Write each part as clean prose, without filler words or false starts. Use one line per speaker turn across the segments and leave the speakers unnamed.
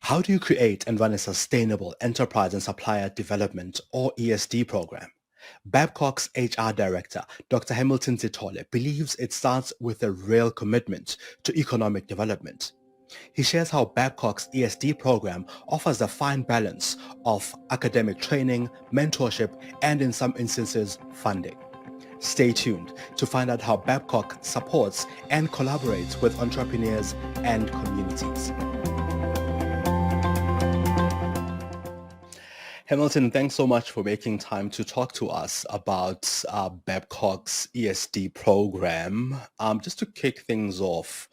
How do you create and run a sustainable enterprise and supplier development or ESD program? Babcock's HR director, Dr. Hamilton Sithole, believes it starts with a real commitment to economic development. He shares how Babcock's ESD program offers a fine balance of academic training, mentorship, and in some instances, funding. Stay tuned to find out how Babcock supports and collaborates with entrepreneurs and communities. Hamilton, thanks so much for making time to talk to us about Babcock's ESD program. Just to kick things off,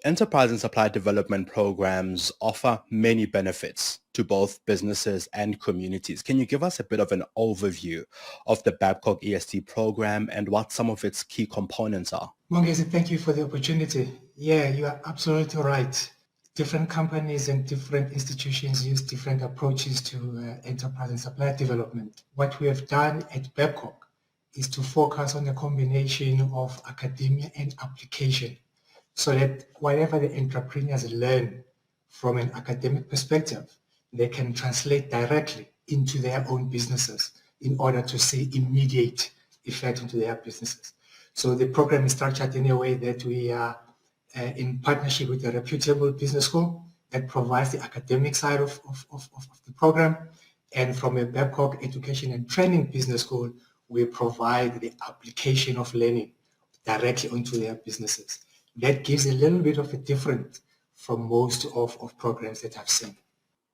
enterprise and supply development programs offer many benefits to both businesses and communities. Can you give us a bit of an overview of the Babcock ESD program and what some of its key components are?
Mongezi, thank you for the opportunity. Yeah, you are absolutely right. Different companies and different institutions use different approaches to enterprise and supplier development. What we have done at Babcock is to focus on a combination of academia and application so that whatever the entrepreneurs learn from an academic perspective, they can translate directly into their own businesses in order to see immediate effect into their businesses. So the program is structured in a way that we are in partnership with a reputable business school that provides the academic side of the program. And from a Babcock Education and Training Business School, we provide the application of learning directly onto their businesses. That gives a little bit of a difference from most of programs that I've seen.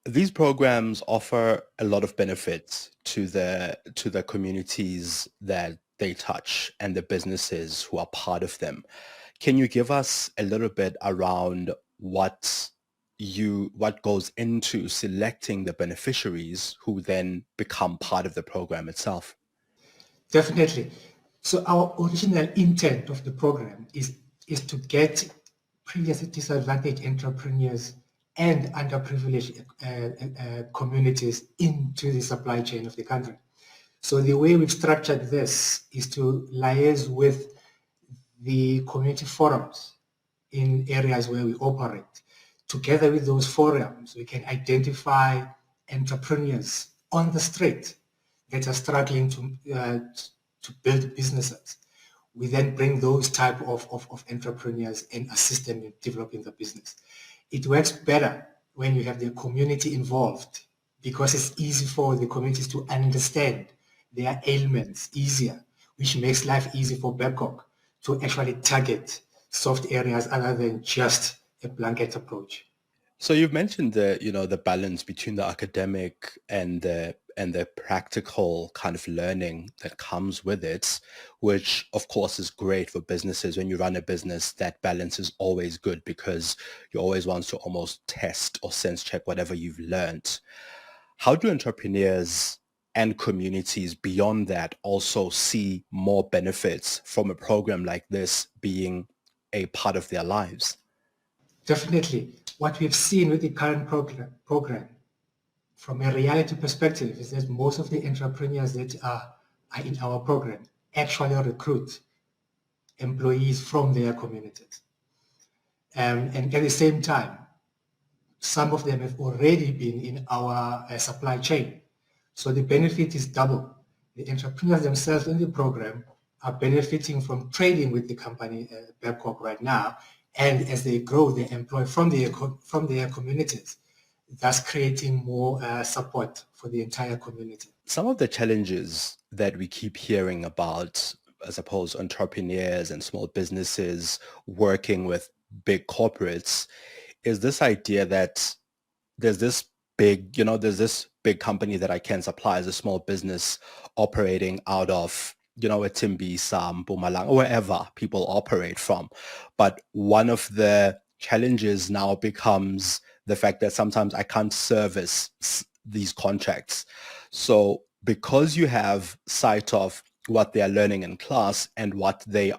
These programs offer a lot of benefits to the communities that they touch and the businesses who are part of them. Can you give us a little bit around what goes into selecting the beneficiaries who then become part of the program itself?
Definitely. So our original intent of the program is to get previously disadvantaged entrepreneurs and underprivileged communities into the supply chain of the country. So the way we've structured this is to liaise with the community forums in areas where we operate. Together with those forums, we can identify entrepreneurs on the street that are struggling to build businesses. We then bring those type of entrepreneurs and assist them in developing the business. It works better when you have the community involved because it's easy for the communities to understand their ailments easier, which makes life easy for Babcock to actually target soft areas other than just a blanket approach.
So you've mentioned the balance between the academic and the practical kind of learning that comes with it, which of course is great for businesses. When you run a business, that balance is always good because you always want to almost test or sense check whatever you've learned. How do entrepreneurs and communities beyond that also see more benefits from a program like this being a part of their lives?
Definitely. What we've seen with the current program from a reality perspective is that most of the entrepreneurs that are in our program actually recruit employees from their communities. And at the same time, some of them have already been in our supply chain. So the benefit is double. The entrepreneurs themselves in the program are benefiting from trading with the company Babcock right now, and as they grow, they employ from their communities, thus creating more support for the entire community.
Some of the challenges that we keep hearing about, I suppose, entrepreneurs and small businesses working with big corporates is this idea that there's this there's this big company that I can supply as a small business operating out of, a Timbisa, Mpumalanga, wherever people operate from. But one of the challenges now becomes the fact that sometimes I can't service these contracts. So because you have sight of what they are learning in class and what they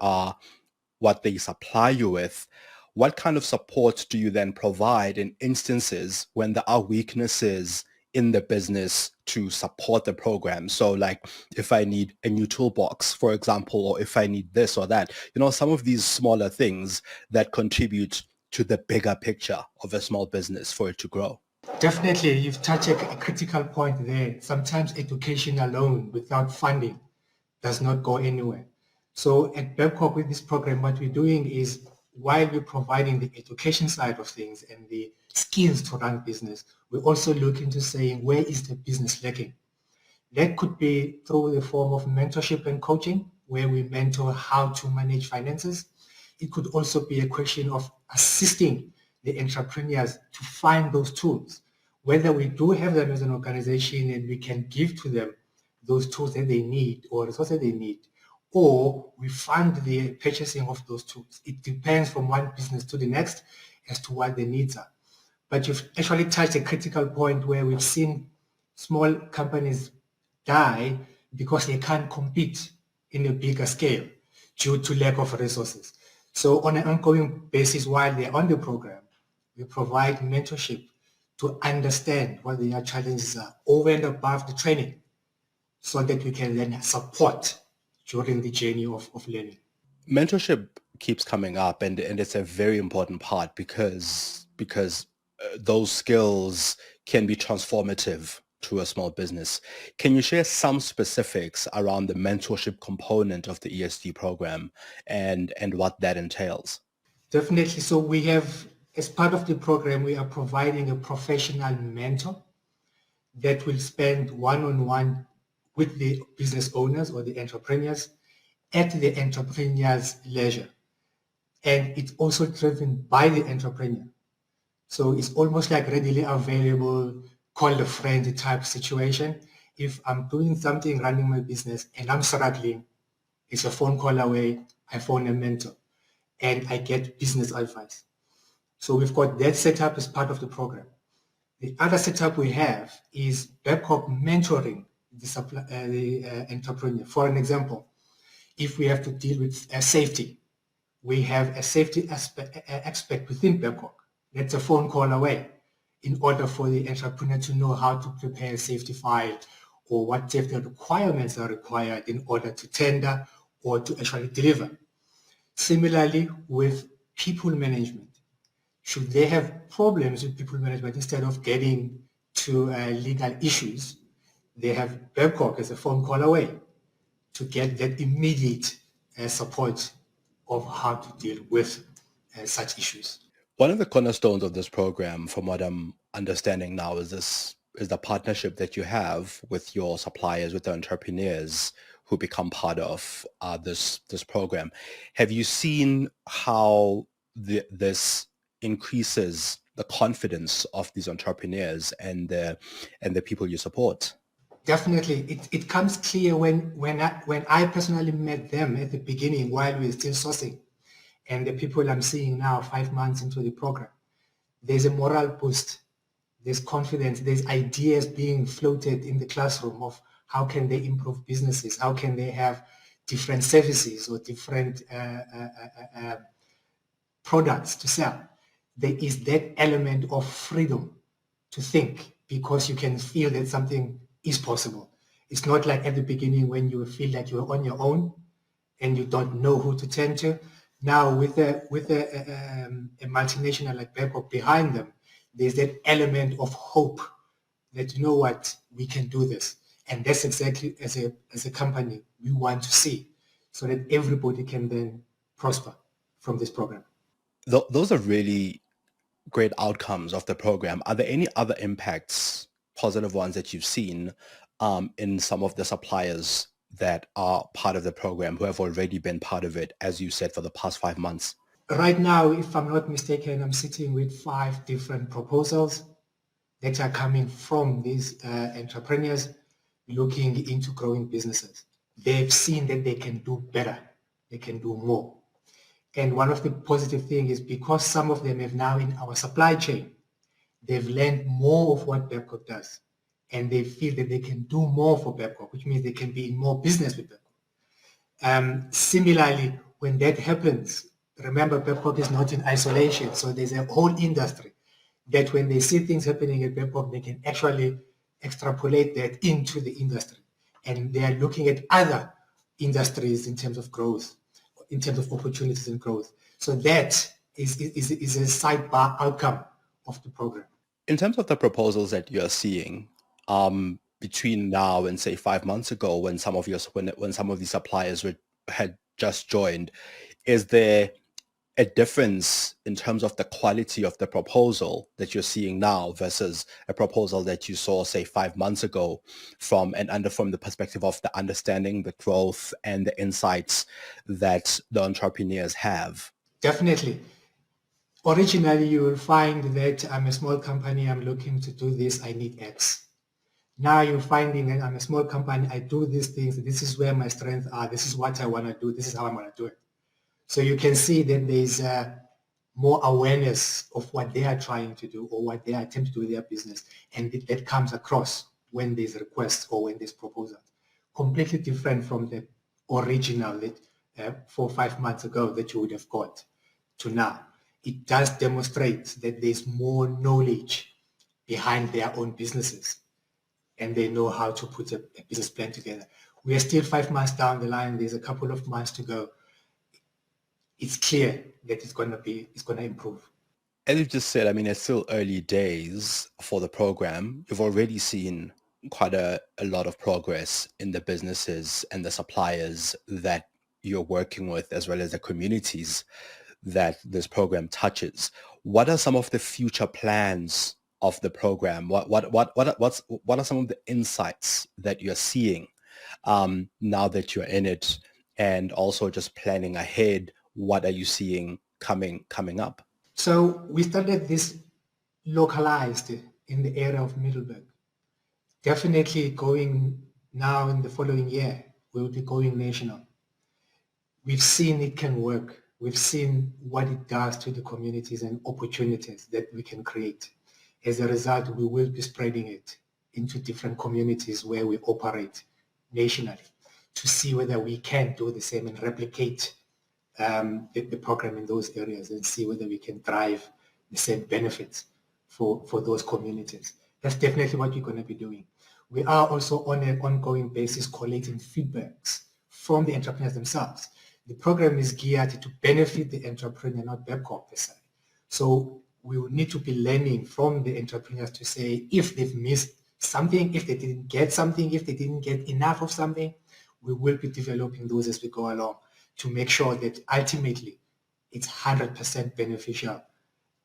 supply you with, what kind of support do you then provide in instances when there are weaknesses in the business to support the program? So like if I need a new toolbox, for example, or if I need this or that, some of these smaller things that contribute to the bigger picture of a small business for it to grow.
Definitely, you've touched a critical point there. Sometimes education alone without funding does not go anywhere. So at Babcock with this program, what we're doing is while we're providing the education side of things and the skills to run business, we also look into saying where is the business lacking. That could be through the form of mentorship and coaching, where we mentor how to manage finances. It could also be a question of assisting the entrepreneurs to find those tools, whether we do have them as an organization and we can give to them those tools that they need or resources they need, or we fund the purchasing of those tools. It depends from one business to the next as to what the needs are. But you've actually touched a critical point where we've seen small companies die because they can't compete in a bigger scale due to lack of resources. So on an ongoing basis, while they're on the program, we provide mentorship to understand what their challenges are over and above the training so that we can then support during the journey of learning.
Mentorship keeps coming up, and it's a very important part because those skills can be transformative to a small business. Can you share some specifics around the mentorship component of the ESD program and what that entails?
Definitely. So we have, as part of the program, we are providing a professional mentor that will spend one-on-one with the business owners or the entrepreneurs at the entrepreneur's leisure. And it's also driven by the entrepreneur. So it's almost like readily available, call a friend type situation. If I'm doing something, running my business, and I'm struggling, it's a phone call away, I phone a mentor, and I get business advice. So we've got that set up as part of the program. The other setup we have is Babcock mentoring the entrepreneur. For an example, if we have to deal with safety, we have a safety expert within Babcock. That's a phone call away in order for the entrepreneur to know how to prepare a safety file or what safety requirements are required in order to tender or to actually deliver. Similarly, with people management, should they have problems with people management, instead of getting to legal issues, they have Babcock as a phone call away to get that immediate support of how to deal with such issues.
One of the cornerstones of this program, from what I'm understanding now, is the partnership that you have with your suppliers, with the entrepreneurs who become part of this program. Have you seen how this increases the confidence of these entrepreneurs and the people you support?
Definitely, it comes clear when I personally met them at the beginning while we were still sourcing, and the people I'm seeing now 5 months into the program. There's a moral boost, there's confidence, there's ideas being floated in the classroom of how can they improve businesses, how can they have different services or different products to sell. There is that element of freedom to think because you can feel that something is possible. It's not like at the beginning when you feel like you're on your own and you don't know who to turn to. Now with a multinational like Babcock behind them, there's that element of hope that, you know what, we can do this. And that's exactly as a company we want to see, so that everybody can then prosper from this program.
Those are really great outcomes of the program. Are there any other impacts, positive ones that you've seen in some of the suppliers that are part of the program who have already been part of it, as you said, for the past 5 months?
Right now, if I'm not mistaken, I'm sitting with 5 different proposals that are coming from these entrepreneurs looking into growing businesses. They've seen that they can do better, they can do more. And one of the positive things is because some of them have now in our supply chain, they've learned more of what Babcock does. And they feel that they can do more for Babcock, which means they can be in more business with Babcock. Similarly, when that happens, remember Babcock is not in isolation. So there's a whole industry that when they see things happening at Babcock, they can actually extrapolate that into the industry. And they are looking at other industries in terms of growth, in terms of opportunities and growth. So that is a sidebar outcome of the program.
In terms of the proposals that you're seeing, between now and say 5 months ago, when some of these suppliers had just joined, is there a difference in terms of the quality of the proposal that you're seeing now versus a proposal that you saw, say, 5 months ago, from the perspective of the understanding, the growth, and the insights that the entrepreneurs have?
Definitely. Originally, you will find that I'm a small company, I'm looking to do this, I need X. Now you're finding that I'm a small company, I do these things, this is where my strengths are, this is what I want to do, this is how I'm going to do it. So you can see that there's more awareness of what they are trying to do or what they are attempting to do with their business. And that comes across when there's requests or when there's proposals. Completely different from the original that 4 or 5 months ago that you would have got to now. It does demonstrate that there's more knowledge behind their own businesses and they know how to put a business plan together. We are still 5 months down the line. There's a couple of months to go. It's clear that it's going to improve.
As you just said, I mean, it's still early days for the program. You've already seen quite a lot of progress in the businesses and the suppliers that you're working with, as well as the communities that this program touches. What are some of the future plans of the program? What are some of the insights that you're seeing now that you're in it, and also just planning ahead? What are you seeing coming up?
So we started this localized in the area of Middleburg. Definitely going now in the following year, we'll be going national. We've seen it can work. We've seen what it does to the communities and opportunities that we can create. As a result, we will be spreading it into different communities where we operate nationally to see whether we can do the same and replicate the program in those areas and see whether we can drive the same benefits for those communities. That's definitely what we're going to be doing. We are also on an ongoing basis collating feedbacks from the entrepreneurs themselves. The program is geared to benefit the entrepreneur, not Babcock per se. So we will need to be learning from the entrepreneurs to say if they've missed something, if they didn't get something, if they didn't get enough of something, we will be developing those as we go along to make sure that ultimately it's 100% beneficial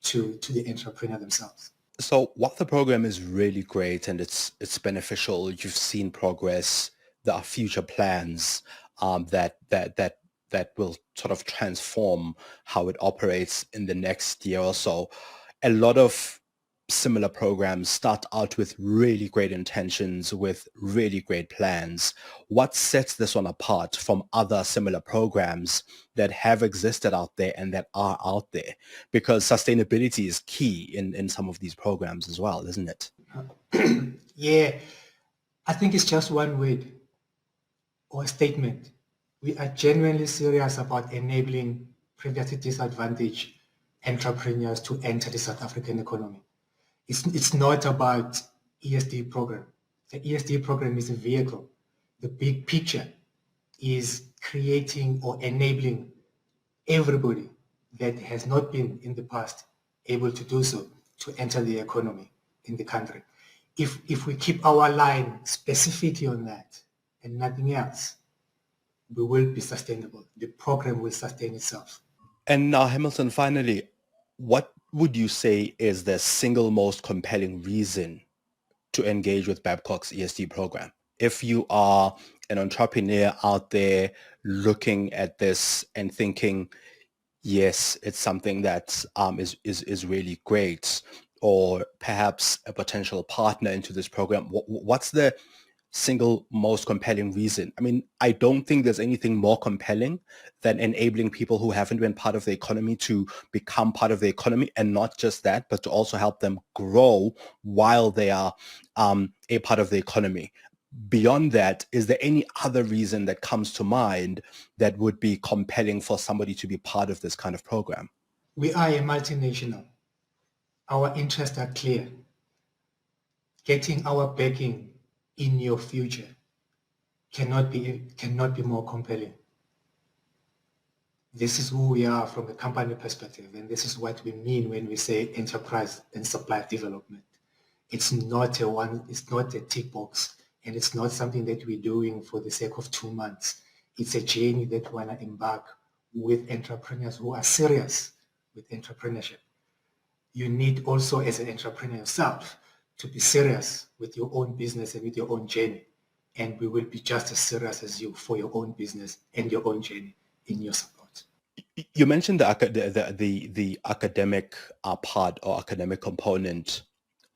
to the entrepreneur themselves.
So while the program is really great and it's beneficial, you've seen progress. There are future plans that will sort of transform how it operates in the next year or so. A lot of similar programs start out with really great intentions, with really great plans. What sets this one apart from other similar programs that have existed out there and that are out there? Because sustainability is key in some of these programs as well, isn't it?
Yeah, I think it's just one word or a statement. We are genuinely serious about enabling previously disadvantaged entrepreneurs to enter the South African economy. It's not about ESD program. The ESD program is a vehicle. The big picture is creating or enabling everybody that has not been in the past able to do so to enter the economy in the country. If we keep our line specifically on that and nothing else, we will be sustainable. The program will sustain itself.
And now, Hamilton, finally, what would you say is the single most compelling reason to engage with Babcock's ESD program? If you are an entrepreneur out there looking at this and thinking, yes, it's something that is really great, or perhaps a potential partner into this program, what's the single most compelling reason? I mean, I don't think there's anything more compelling than enabling people who haven't been part of the economy to become part of the economy, and not just that, but to also help them grow while they are a part of the economy. Beyond that, is there any other reason that comes to mind that would be compelling for somebody to be part of this kind of program?
We are a multinational. Our interests are clear. Getting our backing in your future cannot be more compelling. This is who we are from a company perspective, and this is what we mean when we say enterprise and supply development. It's not a tick box, and it's not something that we're doing for the sake of 2 months. It's a journey that we want to embark with entrepreneurs who are serious with entrepreneurship. You need also, as an entrepreneur yourself, to be serious with your own business and with your own journey. And we will be just as serious as you for your own business and your own journey in your support.
You mentioned the academic part or academic component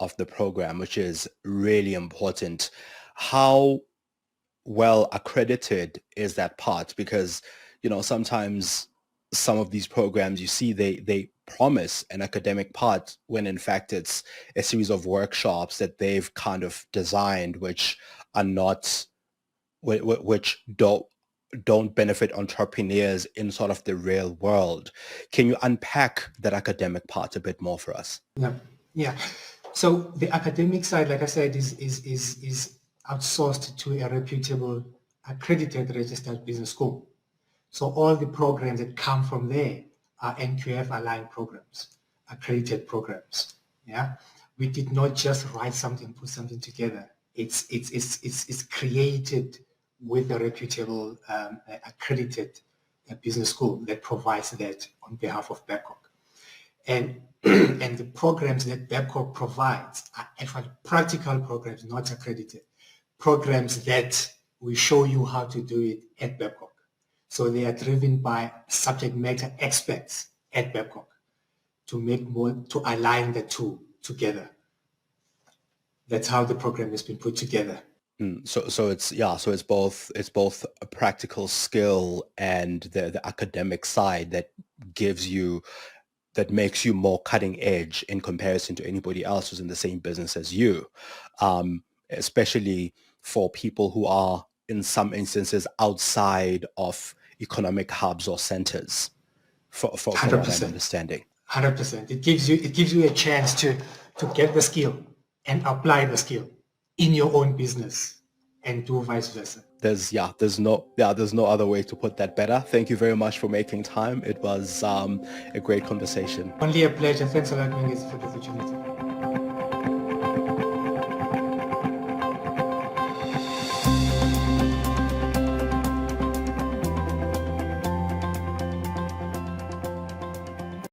of the program, which is really important. How well accredited is that part? Because, sometimes some of these programs, you see they promise an academic part when in fact it's a series of workshops that they've kind of designed, which are not, which don't benefit entrepreneurs in sort of the real world. Can you unpack that academic part a bit more for us?
Yeah, yeah. So the academic side, like I said, is outsourced to a reputable, accredited, registered business school. So all the programs that come from there are NQF aligned programs, accredited programs. Yeah, we did not just write something, put something together. It's created with a reputable, accredited business school that provides that on behalf of Babcock. And and the programs that Babcock provides are actually practical programs, not accredited programs that we show you how to do it at Babcock. So they are driven by subject matter experts at Babcock to align the two together. That's how the program has been put together.
So it's both a practical skill and the academic side that makes you more cutting edge in comparison to anybody else who's in the same business as you, especially for people who are in some instances outside of economic hubs or centers, from what I'm
100%.
understanding.
100%. It gives you a chance to get the skill and apply the skill in your own business and do vice versa.
There's no other way to put that better. Thank you very much for making time. It was a great conversation.
Only a pleasure. Thanks a lot, Mingus, for the opportunity.